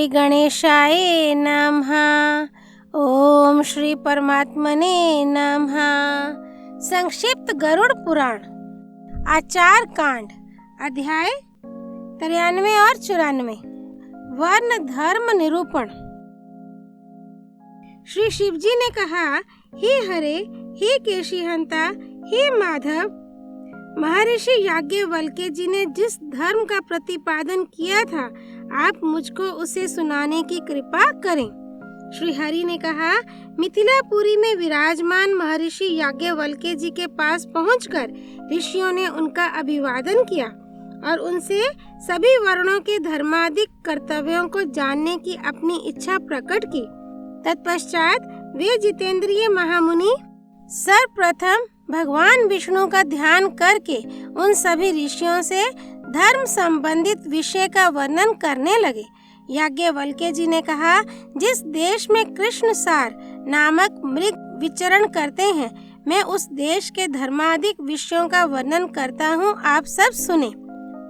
गणेशाय नमः। ओम श्री परमात्मने नमः। संक्षिप्त गरुड़ पुराण आचार कांड अध्याय 93 और 94। वर्ण धर्म निरूपण। श्री शिवजी ने कहा, हे हरे, हे केशीहंता, हे माधव, महर्षि याज्ञवल्क्य जी ने जिस धर्म का प्रतिपादन किया था, आप मुझको उसे सुनाने की कृपा करें। श्री हरि ने कहा, मिथिलापुरी में विराजमान महर्षि याज्ञवल्क्य जी के पास पहुंचकर ऋषियों ने उनका अभिवादन किया और उनसे सभी वर्णों के धर्मादिक कर्तव्यों को जानने की अपनी इच्छा प्रकट की। तत्पश्चात वे जितेंद्रिय महामुनि सर्वप्रथम भगवान विष्णु का ध्यान करके उन सभी ऋषियों से धर्म संबंधित विषय का वर्णन करने लगे। याज्ञवल्क्य जी ने कहा, जिस देश में कृष्ण सार नामक मृग विचरण करते हैं, मैं उस देश के धर्मादिक विषयों का वर्णन करता हूँ, आप सब सुने।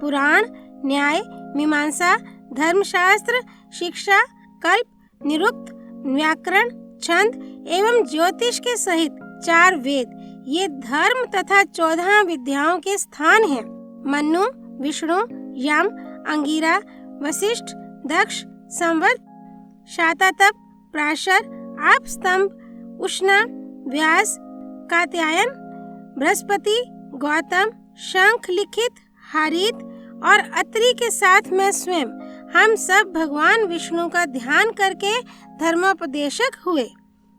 पुराण, न्याय, मीमांसा, धर्मशास्त्र, शिक्षा, कल्प, निरुक्त, व्याकरण, छंद एवं ज्योतिष के सहित 4 वेद, ये धर्म तथा 14 विद्याओं के स्थान हैं। मनु, विष्णु, यम, अंगिरा, वशिष्ठ, दक्ष, संवत्, शाततप, प्राशर, आपस्तंभ, उष्णा, व्यास, कात्यायन, बृहस्पति, गौतम, शंख लिखित, हरित और अत्रि के साथ मैं स्वयं, हम सब भगवान विष्णु का ध्यान करके धर्मोपदेशक हुए।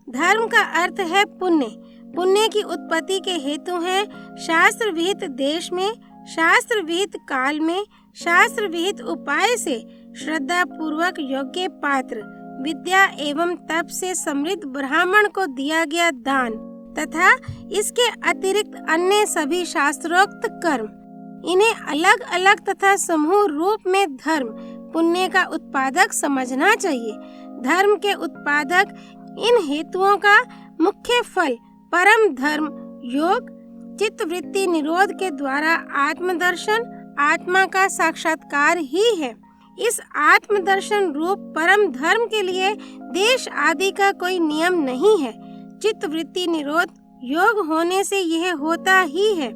धर्म का अर्थ है पुण्य। पुण्य की उत्पत्ति के हेतु है शास्त्र विहित देश में, शास्त्र विहित काल में, शास्त्र विहित उपाय से श्रद्धा पूर्वक योग्य पात्र, विद्या एवं तप से समृद्ध ब्राह्मण को दिया गया दान तथा इसके अतिरिक्त अन्य सभी शास्त्रोक्त कर्म। इन्हें अलग अलग तथा समूह रूप में धर्म पुण्य का उत्पादक समझना चाहिए। धर्म के उत्पादक इन हेतुओं का मुख्य फल परम धर्म योग, चित्तवृत्ति निरोध के द्वारा आत्मदर्शन, आत्मा का साक्षात्कार ही है। इस आत्मदर्शन रूप परम धर्म के लिए देश आदि का कोई नियम नहीं है। चित्तवृत्ति निरोध योग होने से यह होता ही है।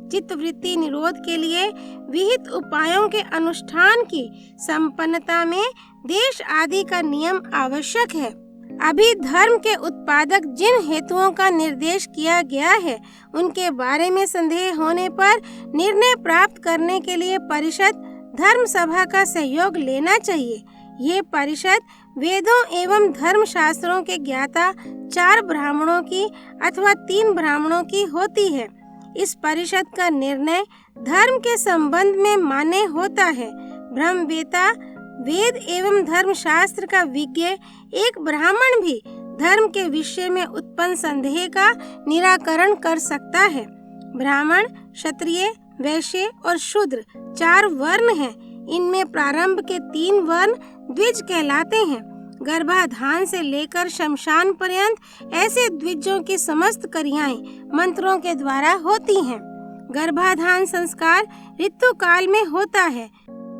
चित्तवृत्ति निरोध के लिए विहित उपायों के अनुष्ठान की संपन्नता में देश आदि का नियम आवश्यक है। अभी धर्म के उत्पादक जिन हेतुओं का निर्देश किया गया है, उनके बारे में संदेह होने पर निर्णय प्राप्त करने के लिए परिषद धर्म सभा का सहयोग लेना चाहिए। ये परिषद वेदों एवं धर्म शास्त्रों के ज्ञाता 4 ब्राह्मणों की अथवा 3 ब्राह्मणों की होती है। इस परिषद का निर्णय धर्म के संबंध में मान्य होता है। ब्रह्मवेता, वेद एवं धर्म शास्त्र का विज्ञ एक ब्राह्मण भी धर्म के विषय में उत्पन्न संदेह का निराकरण कर सकता है। ब्राह्मण, क्षत्रिय, वैश्य और शूद्र 4 वर्ण हैं। इनमें प्रारंभ के 3 वर्ण द्विज कहलाते हैं। गर्भाधान से लेकर शमशान पर्यंत ऐसे द्विजों की समस्त क्रियाएं मंत्रों के द्वारा होती हैं। गर्भाधान संस्कार ऋतु काल में होता है।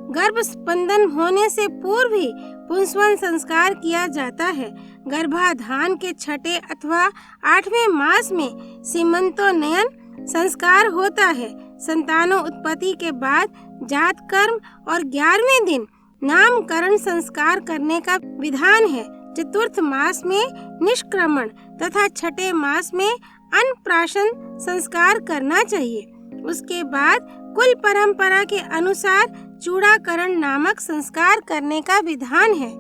गर्भ स्पंदन होने से पूर्व ही पुंसवन संस्कार किया जाता है। गर्भाधान के 6ठे अथवा 8वें मास में सीमंतोन्नयन संस्कार होता है। संतानों उत्पत्ति के बाद जात कर्म और 11वें दिन नामकरण संस्कार करने का विधान है। चतुर्थ मास में निष्क्रमण तथा 6ठे मास में अन्नप्राशन संस्कार करना चाहिए। उसके बाद कुल परंपरा के अनुसार चूड़ाकरण नामक संस्कार करने का विधान है।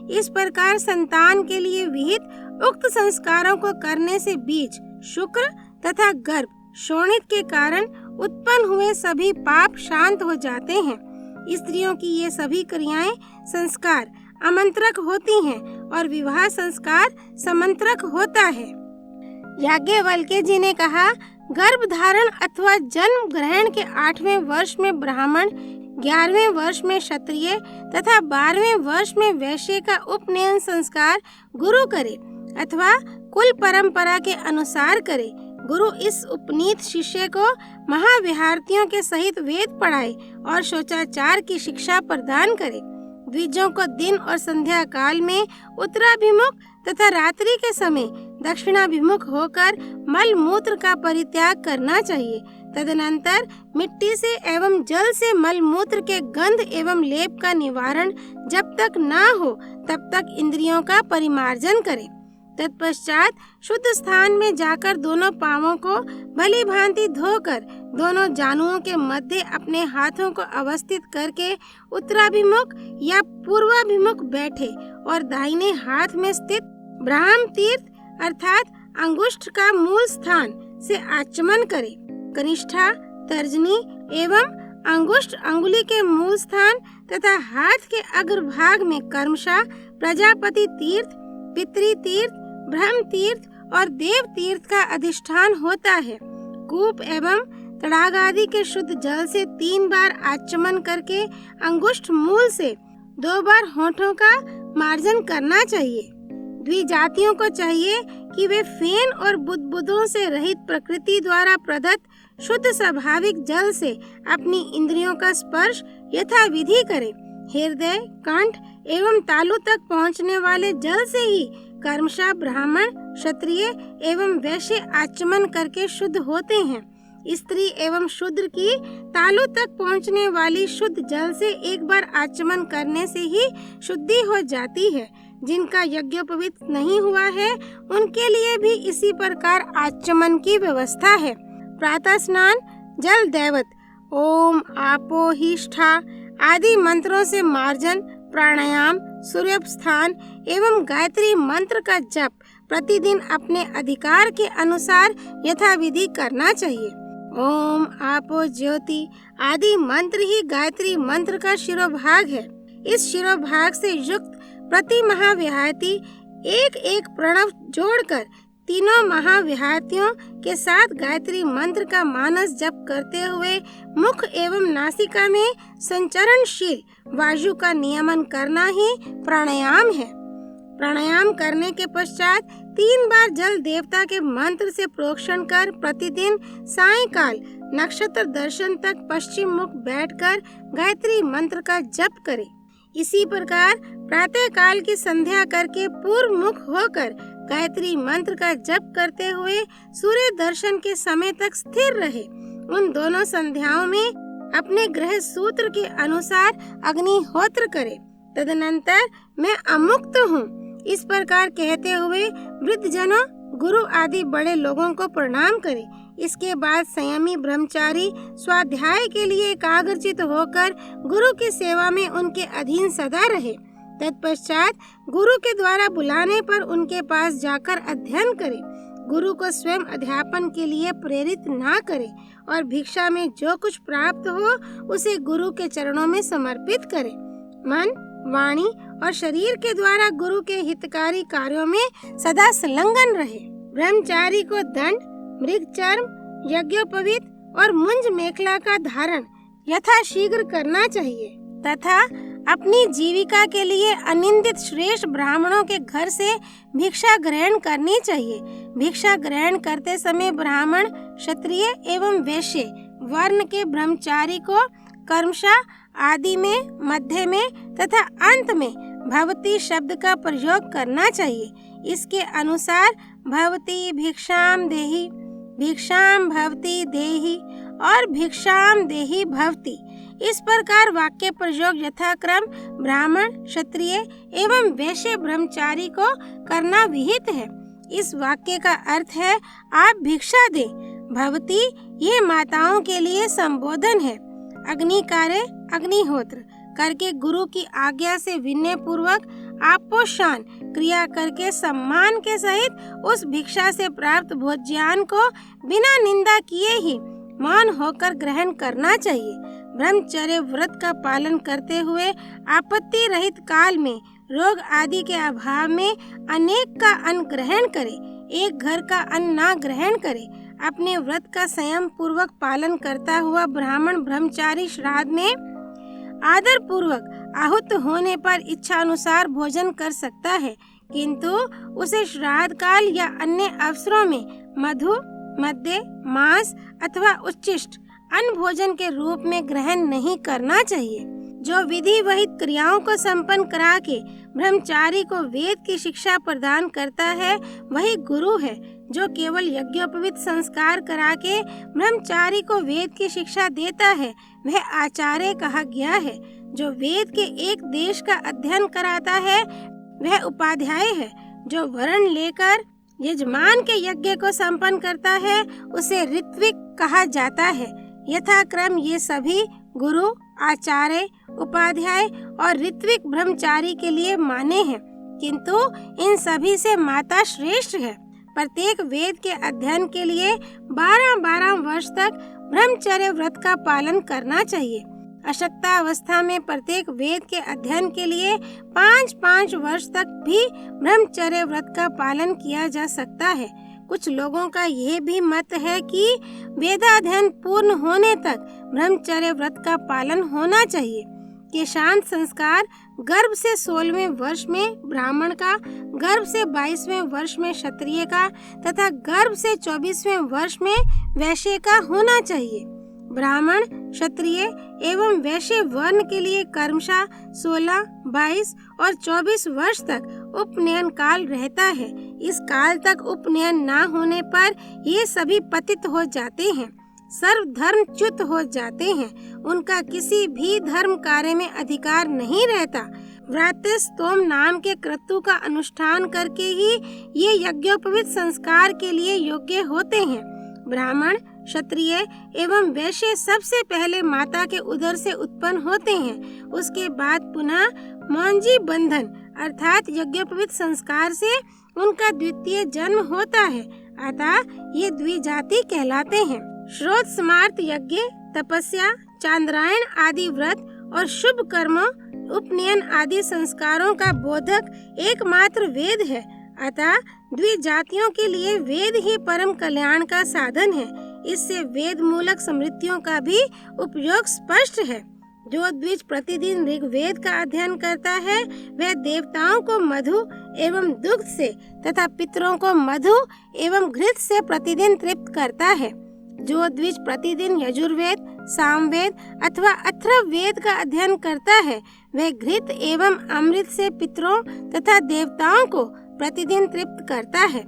इस प्रकार संतान के लिए विहित उक्त संस्कारों को करने से बीज, शुक्र तथा गर्भ, शोणित के कारण उत्पन्न हुए सभी पाप शांत हो जाते हैं। स्त्रियों की ये सभी क्रियाएं संस्कार आमंत्रक होती हैं और विवाह संस्कार समंत्रक होता है। याज्ञवल्क्य जी ने कहा, गर्भ धारण अथवा जन्म ग्रहण के 8वें वर्ष में ब्राह्मण, 11वें वर्ष में क्षत्रिय तथा 12वें वर्ष में वैश्य का उपनयन संस्कार गुरु करे अथवा कुल परंपरा के अनुसार करे। गुरु इस उपनीत शिष्य को महाविहार्थियों के सहित वेद पढ़ाए और शोचाचार की शिक्षा प्रदान करे। द्विजों को दिन और संध्या काल में उत्तराभिमुख तथा रात्रि के समय दक्षिणाभिमुख होकर मल मूत्र का परित्याग करना चाहिए। तदनंतर मिट्टी से एवं जल से मल मूत्र के गंध एवं लेप का निवारण जब तक न हो तब तक इंद्रियों का परिमार्जन करें। तत्पश्चात शुद्ध स्थान में जाकर दोनों पांवों को भली भांति धोकर दोनों जानुओं के मध्य अपने हाथों को अवस्थित करके उत्तराभिमुख या पूर्वाभिमुख बैठे और दाहिने हाथ में स्थित ब्राह्म तीर्थ अर्थात अंगुष्ठ का मूल स्थान से आचमन करे। कनिष्ठा, तर्जनी एवं अंगुष्ठ अंगुली के मूल स्थान तथा हाथ के अग्रभाग में कर्मशः प्रजापति तीर्थ, पितृ तीर्थ, ब्रह्म तीर्थ और देव तीर्थ का अधिष्ठान होता है। कूप एवं तड़ाग आदि के शुद्ध जल से 3 बार आचमन करके अंगुष्ठ मूल से 2 बार होठों का मार्जन करना चाहिए। द्विजातियों को चाहिए कि वे फेन और बुदबुदों से रहित प्रकृति द्वारा प्रदत्त शुद्ध स्वाभाविक जल से अपनी इंद्रियों का स्पर्श यथाविधि करें। हृदय, कंठ एवं तालु तक पहुँचने वाले जल से ही कर्मशः ब्राह्मण, क्षत्रिय एवं वैश्य आचमन करके शुद्ध होते हैं। स्त्री एवं शूद्र की तालु तक पहुँचने वाली शुद्ध जल से एक बार आचमन करने से ही शुद्धि हो जाती है। जिनका यज्ञोपवीत नहीं हुआ है उनके लिए भी इसी प्रकार आचमन की व्यवस्था है। प्रातः स्नान, जल दैवत, ओम आपो हिष्ठा आदि मंत्रों से मार्जन, प्राणायाम, सूर्योपस्थान एवं गायत्री मंत्र का जप प्रतिदिन अपने अधिकार के अनुसार यथाविधि करना चाहिए। ओम आपो ज्योति आदि मंत्र ही गायत्री मंत्र का शिरोभाग है। इस शिरोभाग से युक्त प्रति महाविहायती एक एक प्रणव जोड़कर तीनों महाविहायतियों के साथ गायत्री मंत्र का मानस जप करते हुए मुख एवं नासिका में संचरणशील वायु का नियमन करना ही प्राणायाम है। प्राणायाम करने के पश्चात 3 बार जल देवता के मंत्र से प्रोक्षण कर प्रतिदिन सायंकाल नक्षत्र दर्शन तक पश्चिम मुख बैठकर गायत्री मंत्र का जप करें। इसी प्रकार प्रातः काल की संध्या करके पूर्व मुख होकर गायत्री मंत्र का जप करते हुए सूर्य दर्शन के समय तक स्थिर रहे। उन दोनों संध्याओं में अपने ग्रह सूत्र के अनुसार अग्निहोत्र करे। तदनंतर मैं अमुक्त हूँ इस प्रकार कहते हुए वृद्धजनों, गुरु आदि बड़े लोगों को प्रणाम करें। इसके बाद संयमी ब्रह्मचारी स्वाध्याय के लिए एकाग्रचित होकर गुरु की सेवा में उनके अधीन सदा रहे। तत्पश्चात गुरु के द्वारा बुलाने पर उनके पास जाकर अध्ययन करे। गुरु को स्वयं अध्यापन के लिए प्रेरित ना करे और भिक्षा में जो कुछ प्राप्त हो उसे गुरु के चरणों में समर्पित करे। मन, वाणी और शरीर के द्वारा गुरु के हितकारी कार्यों में सदा संलग्न रहे। ब्रह्मचारी को दंड, मृग चर्म, यज्ञोपवीत और मुंज मेखला का धारण यथाशीघ्र करना चाहिए तथा अपनी जीविका के लिए अनिंदित श्रेष्ठ ब्राह्मणों के घर से भिक्षा ग्रहण करनी चाहिए। भिक्षा ग्रहण करते समय ब्राह्मण, क्षत्रिय एवं वैश्य वर्ण के ब्रह्मचारी को कर्मशः आदि में, मध्य में तथा अंत में भवती शब्द का प्रयोग करना चाहिए। इसके अनुसार भवती भिक्षाम देहि, भिक्षाम भवती देहि और भिक्षाम देहि भवती, इस प्रकार वाक्य प्रयोग यथाक्रम ब्राह्मण, क्षत्रिय एवं वैश्य ब्रह्मचारी को करना विहित है। इस वाक्य का अर्थ है आप भिक्षा दें। भवती ये माताओं के लिए संबोधन है। अग्नि कार्य, अग्निहोत्र करके गुरु की आज्ञा से विनय पूर्वक आपोषण क्रिया करके सम्मान के सहित उस भिक्षा से प्राप्त भोज्यान को बिना निंदा किए ही मौन होकर ग्रहण करना चाहिए। ब्रह्मचर्य व्रत का पालन करते हुए आपत्ति रहित काल में रोग आदि के अभाव में अनेक का अन्न ग्रहण करे, एक घर का अन्न न ग्रहण करे। अपने व्रत का संयम पूर्वक पालन करता हुआ ब्राह्मण ब्रह्मचारी श्राद्ध में आदर पूर्वक आहुत होने पर इच्छा अनुसार भोजन कर सकता है, किंतु उसे श्राद्ध काल या अन्य अवसरों में मधु, मद्य, मांस अथवा उच्छिष्ट अन्न भोजन के रूप में ग्रहण नहीं करना चाहिए। जो विधि वहित क्रियाओं को संपन्न करा के ब्रह्मचारी को वेद की शिक्षा प्रदान करता है वही गुरु है। जो केवल यज्ञोपवीत संस्कार करा के ब्रह्मचारी को वेद की शिक्षा देता है वह आचार्य कहा गया है। जो वेद के एक देश का अध्ययन कराता है वह उपाध्याय है। जो वर्ण लेकर यजमान के यज्ञ को संपन्न करता है उसे ऋत्विक कहा जाता है। यथाक्रम ये सभी गुरु, आचार्य, उपाध्याय और ऋत्विक ब्रह्मचारी के लिए माने हैं, किंतु इन सभी से माता श्रेष्ठ है। प्रत्येक वेद के अध्ययन के लिए 12-12 वर्ष तक ब्रह्मचर्य व्रत का पालन करना चाहिए। अशक्ता अवस्था में प्रत्येक वेद के अध्ययन के लिए 5-5 वर्ष तक भी ब्रह्मचर्य व्रत का पालन किया जा सकता है। कुछ लोगों का यह भी मत है कि वेदाध्ययन पूर्ण होने तक ब्रह्मचर्य व्रत का पालन होना चाहिए। केशांत संस्कार गर्भ से 16वें वर्ष में ब्राह्मण का, गर्भ से 22वें वर्ष में क्षत्रिय का तथा गर्भ से 24वें वर्ष में वैश्य का होना चाहिए। ब्राह्मण, क्षत्रिय एवं वैश्य वर्ण के लिए क्रमशः 16, 22 और 24 वर्ष तक उपनयन काल रहता है। इस काल तक उपनयन न होने पर ये सभी पतित हो जाते हैं, सर्वधर्मच्युत हो जाते हैं। उनका किसी भी धर्म कार्य में अधिकार नहीं रहता। व्रातस्तोम नाम के क्रतु का अनुष्ठान करके ही ये यज्ञोपवीत संस्कार के लिए योग्य होते हैं। ब्राह्मण, क्षत्रिय एवं वैश्य सबसे पहले माता के उदर से उत्पन्न होते हैं। उसके बाद पुनः मौंजी बंधन अर्थात यज्ञोपवीत संस्कार से उनका द्वितीय जन्म होता है। अतः ये द्विजाति कहलाते हैं। श्रोत स्मार्त यज्ञ, तपस्या, चांद्रायण आदि व्रत और शुभ कर्मों, उपनयन आदि संस्कारों का बोधक एकमात्र वेद है। अतः द्विजातियों के लिए वेद ही परम कल्याण का साधन है। इससे वेद मूलक स्मृतियों का भी उपयोग स्पष्ट है। जो द्विज प्रतिदिन ऋग्वेद का अध्ययन करता है वह देवताओं को मधु एवं दुग्ध से तथा पितरों को मधु एवं घृत से प्रतिदिन तृप्त करता है। जो द्विज प्रतिदिन यजुर्वेद, सामवेद अथवा अथर्ववेद का अध्ययन करता है वह घृत एवं अमृत से पितरों तथा देवताओं को प्रतिदिन तृप्त करता है।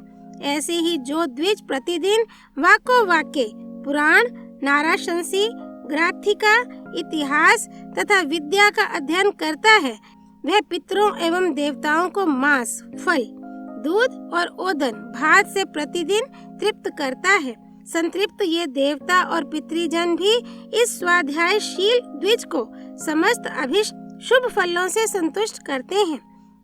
ऐसे ही जो द्विज प्रतिदिन वाको वाक्य, पुराण, नाराशंसी, ग्राथिका, इतिहास तथा विद्या का अध्ययन करता है वह पितरों एवं देवताओं को मांस, फल, दूध और ओदन, भात से प्रतिदिन तृप्त करता है। संतृप्त ये देवता और पितृजन भी इस स्वाध्यायशील द्विज को समस्त अभिष्ट शुभ फलों से संतुष्ट करते हैं।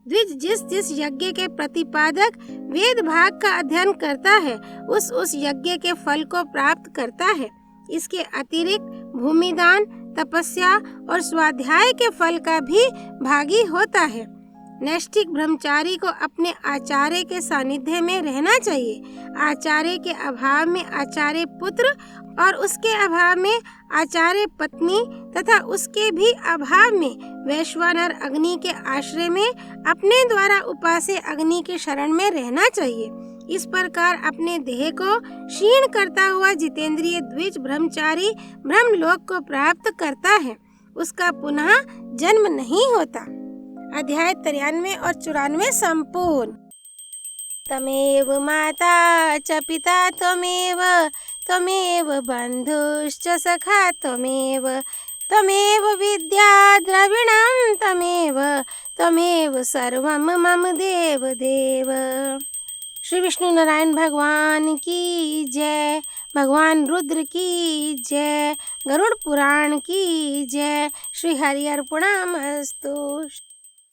द्विज जिस जिस यज्ञ के प्रतिपादक वेद भाग का अध्ययन करता है उस यज्ञ के फल को प्राप्त करता है। इसके अतिरिक्त भूमिदान, तपस्या और स्वाध्याय के फल का भी भागी होता है। नैष्ठिक ब्रह्मचारी को अपने आचार्य के सानिध्य में रहना चाहिए। आचार्य के अभाव में आचार्य पुत्र और उसके अभाव में आचार्य पत्नी तथा उसके भी अभाव में वैश्वानर अग्नि के आश्रय में अपने द्वारा उपास्य अग्नि के शरण में रहना चाहिए। इस प्रकार अपने देह को क्षीण करता हुआ जितेंद्रिय द्विज ब्रह्मचारी ब्रह्मलोक को प्राप्त करता है, उसका पुनः जन्म नहीं होता। अध्याय 93 और 94 संपूर्ण। तमेव माता च पिता त्वमेव, त्वमेव बन्धुश्च सखा त्वमेव, त्वमेव विद्या द्रविणं त्वमेव, त्वमेव सर्वं मम देव देव। श्री विष्णु नारायण भगवान की जय, भगवान रुद्र की जय, गरुड़ पुराण की जय। श्री हरि अर्पणमस्तु।